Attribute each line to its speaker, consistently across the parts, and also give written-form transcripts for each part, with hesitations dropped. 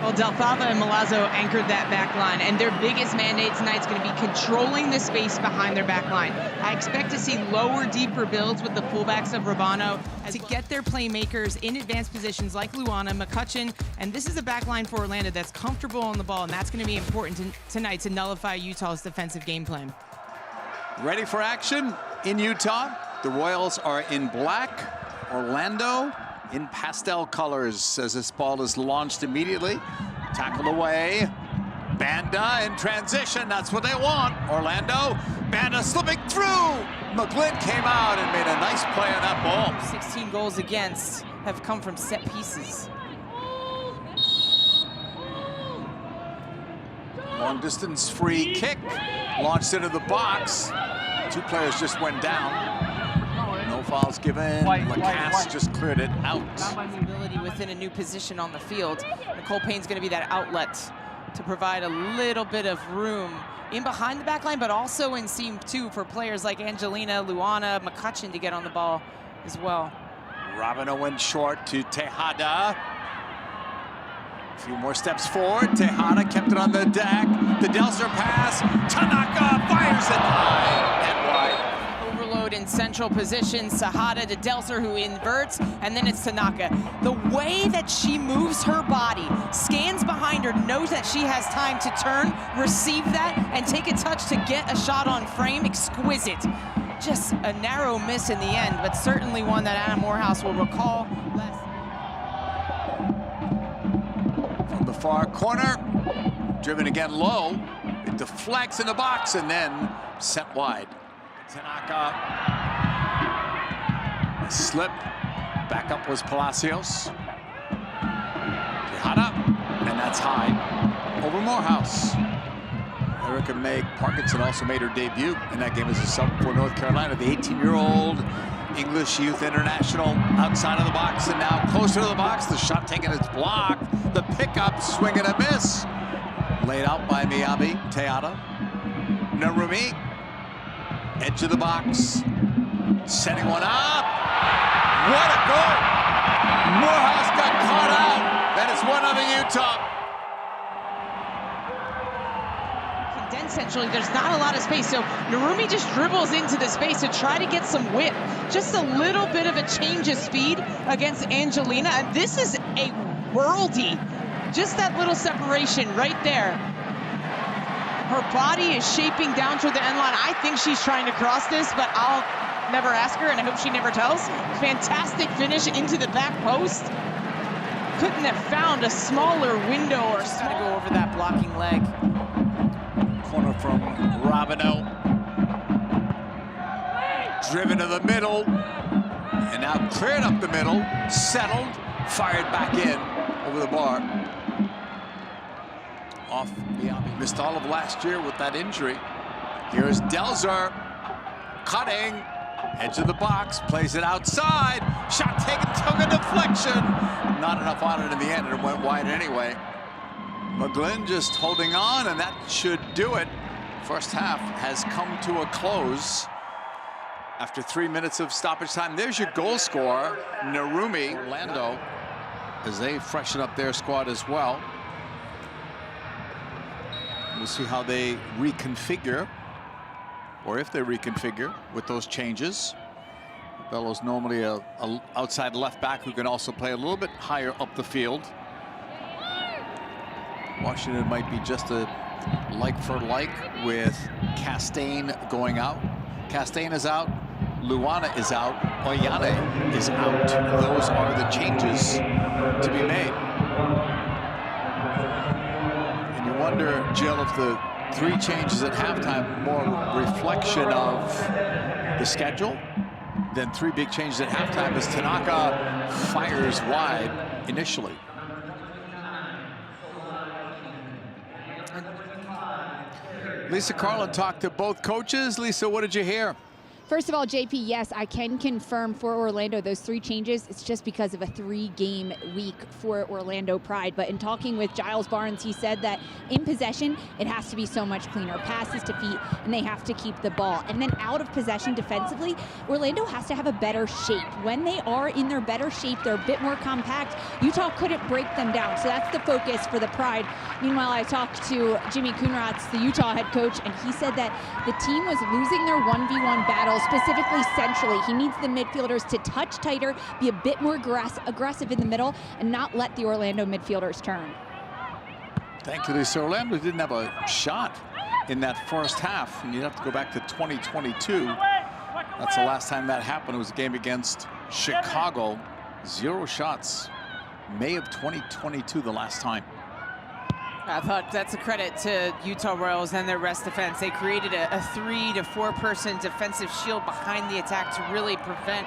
Speaker 1: Well, Del Fava and Milazzo anchored that back line, and their biggest mandate tonight is going to be controlling the space behind their back line. I expect to see lower, deeper builds with the fullbacks of Rabano to get their playmakers in advanced positions like Luana, McCutcheon, and this is a back line for Orlando that's comfortable on the ball, and that's going to be important tonight to nullify Utah's defensive game plan.
Speaker 2: Ready for action in Utah. The Royals are in black. Orlando in pastel colors as this ball is launched immediately. Tackled away. Banda in transition. That's what they want. Orlando. Banda slipping through. McGlynn came out and made a nice play on that ball.
Speaker 1: 16 goals against have come from set pieces.
Speaker 2: Long distance free kick. Launched into the box. Two players just went down. No fouls given. Lacasse just cleared it out.
Speaker 1: Ability within a new position on the field. Nicole Payne's going to be that outlet to provide a little bit of room in behind the back line, but also in seam two for players like Angelina, Luana, McCutcheon to get on the ball as well.
Speaker 2: Rabano went short to Tejada. A few more steps forward. Tejada kept it on the deck. The Delcer pass. Tanaka fires it high and wide.
Speaker 1: Overload in central position. Sahada to Delcer, who inverts, and then it's Tanaka. The way that she moves her body, scans behind her, knows that she has time to turn, receive that, and take a touch to get a shot on frame. Exquisite. Just a narrow miss in the end, but certainly one that Anna Morehouse will recall.
Speaker 2: From the far corner, driven again low. It deflects in the box and then sent wide. Tanaka, a slip. Back up was Palacios. Tejada, and that's high over Morehouse. Erica May Parkinson also made her debut in that game as a sub for North Carolina. The 18-year-old English Youth International outside of the box and now closer to the box. The shot taken, it's blocked. The pickup, swing and a miss. Laid out by Miyabi. Tejada. Narumi. Edge of the box. Setting one up. What a goal! Morehouse got caught out. That is 1-0 Utah.
Speaker 1: Essentially, there's not a lot of space, so Narumi just dribbles into the space to try to get some width. Just a little bit of a change of speed against Angelina, and this is a worldie. Just that little separation right there. Her body is shaping down toward the end line. I think she's trying to cross this, but I'll never ask her, and I hope she never tells. Fantastic finish into the back post. Couldn't have found a smaller window or so to go over that blocking leg.
Speaker 2: Corner from Rabano. Driven to the middle. And now cleared up the middle. Settled. Fired back in over the bar. Off Miyabi. Missed all of last year with that injury. Here's Delcer. Cutting. Edge of the box. Plays it outside. Shot taken. Took a deflection. Not enough on it in the end. And it went wide anyway. McGlynn just holding on, and that should do it. First half has come to a close after 3 minutes of stoppage time. There's your goal scorer, Narumi. Orlando, as they freshen up their squad as well. We'll see how they reconfigure, or if they reconfigure with those changes. Bello's normally a outside left back who can also play a little bit higher up the field. Washington might be just a like for like with Castaigne going out. Castaigne is out. Luana is out. Oyane is out. Those are the changes to be made. And you wonder, Jill, if the 3 changes at halftime more reflection of the schedule than 3 big changes at halftime as Tanaka fires wide initially. Lisa Carlin talked to both coaches. Lisa, what did you hear?
Speaker 3: First of all, JP, yes, I can confirm for Orlando those 3 changes. It's just because of a 3-game week for Orlando Pride. But in talking with Giles Barnes, he said that in possession, it has to be so much cleaner. Passes to feet, and they have to keep the ball. And then out of possession defensively, Orlando has to have a better shape. When they are in their better shape, they're a bit more compact. Utah couldn't break them down. So that's the focus for the Pride. Meanwhile, I talked to Jimmy Kunratz, the Utah head coach, and he said that the team was losing their 1v1 battle, specifically centrally. He needs the midfielders to touch tighter, be a bit more aggressive in the middle, and not let the Orlando midfielders turn.
Speaker 2: Thankfully, so Orlando didn't have a shot in that first half, and you'd have to go back to 2022. That's the last time that happened. It was a game against Chicago. 0 shots. May of 2022, the last time.
Speaker 1: I thought that's a credit to Utah Royals and their rest defense. They created a 3 to 4 person defensive shield behind the attack to really prevent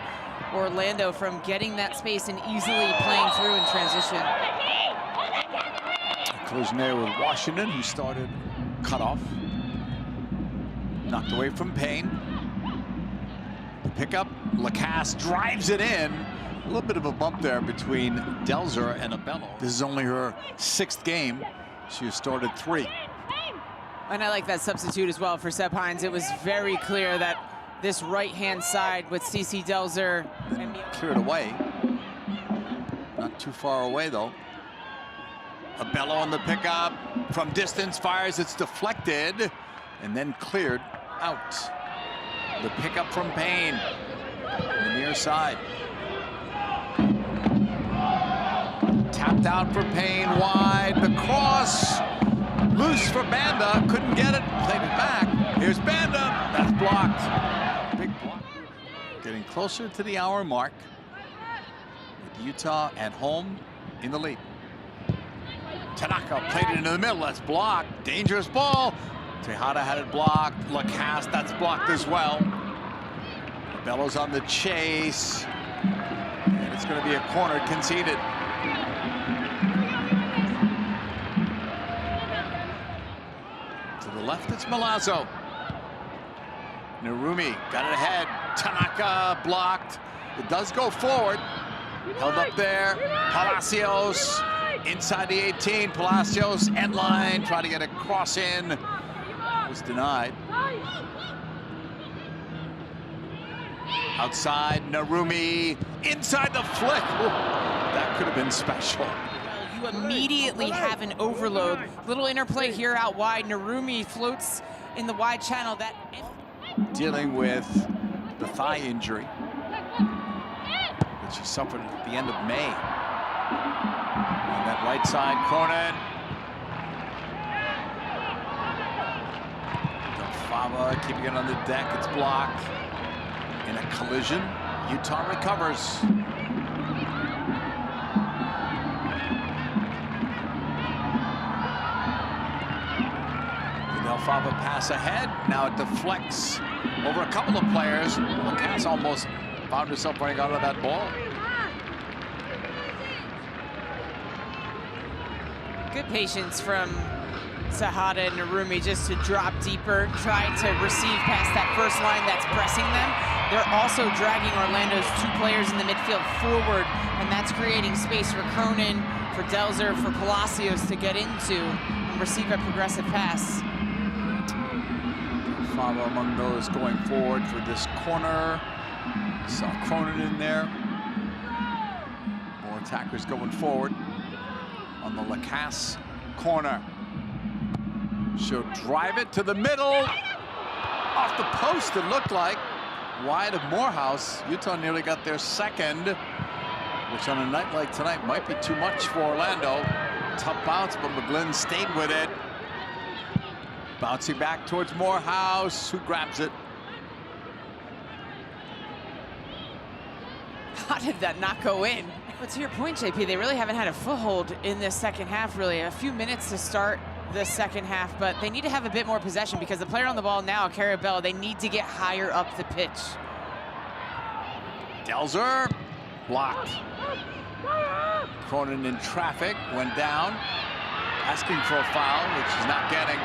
Speaker 1: Orlando from getting that space and easily playing through in transition.
Speaker 2: A collision there with Washington, who started cut off. Knocked away from Payne. The pickup, Lacasse drives it in. A little bit of a bump there between Delzer and Abello. This is only her 6th game. She has started 3.
Speaker 1: And I like that substitute as well for Seb Hines. It was very clear that this right-hand side with CeCe Delzer and
Speaker 2: cleared away. Not too far away, though. Abello on the pickup. From distance, fires. It's deflected and then cleared out. The pickup from Payne on the near side. Tapped out for Payne, wide, the cross, loose for Banda, couldn't get it, played it back. Here's Banda, that's blocked. Big block. Getting closer to the hour mark with Utah at home in the lead. Tanaka played it into the middle, that's blocked. Dangerous ball. Tejada had it blocked. Lacasse, that's blocked as well. Bellows on the chase. And it's going to be a corner conceded. Left, it's Milazzo. Narumi got it ahead. Tanaka blocked. It does go forward. Held up there. Palacios inside the 18. Palacios end line. Trying to get a cross in. Was denied. Outside, Narumi. Inside the flick. Ooh, that could have been special.
Speaker 1: You immediately have an overload. Little interplay here out wide. Narumi floats in the wide channel.
Speaker 2: Dealing with the thigh injury that she suffered at the end of May. On that right side, Cronin. Fava keeping it on the deck. It's blocked. In a collision, Utah recovers. Fava pass ahead. Now it deflects over a couple of players. Lacasse almost found herself running out of that ball.
Speaker 1: Good patience from Tejada and Narumi just to drop deeper, try to receive past that first line that's pressing them. They're also dragging Orlando's 2 players in the midfield forward, and that's creating space for Cronin, for Delzer, for Palacios to get into and receive a progressive pass.
Speaker 2: Fava among those going forward for this corner. Saw Cronin in there. More attackers going forward on the Lacasse corner. She'll drive it to the middle. Off the post, it looked like. Wide of Morehouse. Utah nearly got their 2nd, which on a night like tonight might be too much for Orlando. Tough bounce, but McGlynn stayed with it. Bouncing back towards Morehouse, who grabs it.
Speaker 1: How did that not go in? But to your point, JP, they really haven't had a foothold in this second half, really. A few minutes to start the second half, but they need to have a bit more possession because the player on the ball now, Carabello, they need to get higher up the pitch.
Speaker 2: Delzer, blocked. Cronin in traffic, went down, asking for a foul, which he's not getting.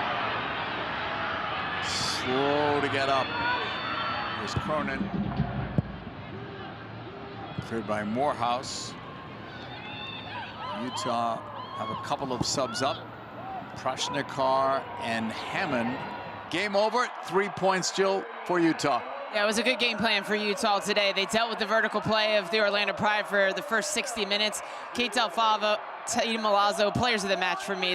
Speaker 2: Slow to get up. Here's Cronin. Cleared by Morehouse. Utah have a couple of subs up. Prashnikar and Hammond. Game over. 3 points, Jill, for Utah.
Speaker 1: Yeah, it was a good game plan for Utah today. They dealt with the vertical play of the Orlando Pride for the first 60 minutes. Keita Alfava, Tatum Milazzo, players of the match for me.